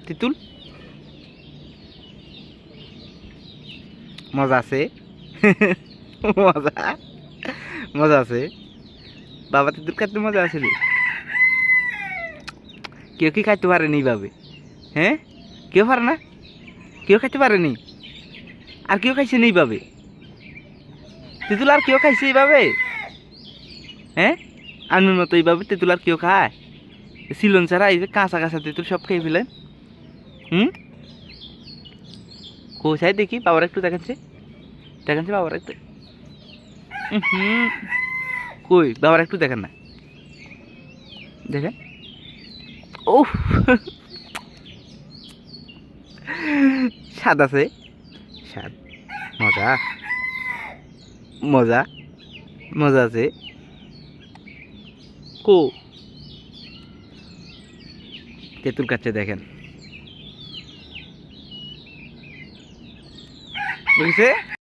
তেঁতুল মজা আছে মজা মজা আছে বাবা তেঁতুল খাইতে মজা আছে রে কেউ কি খাইতে পারেনি এইভাবে হ্যাঁ কেউ পারে না কেউ খাইতে পারেনি আর কেউ খাইছে না এইভাবে তেঁতুল আর কেউ খাইছে এইভাবে হ্যাঁ আমির মতো এইভাবে তেঁতুল আর কেউ খায় সিলন ছাড়া এই যে কাঁচা কাঁচা তেঁতুল সব খেয়ে ফেলেন কোথায় দেখি বাবার একটু দেখাচ্ছে দেখাচ্ছে বাবার একটু কই বাবার একটু দেখেন না দেখেন ও স্বাদ আছে স্বাদ মজা মজা মজা আছে কো তেঁতুল কাচ্ছে দেখেন বুঝছে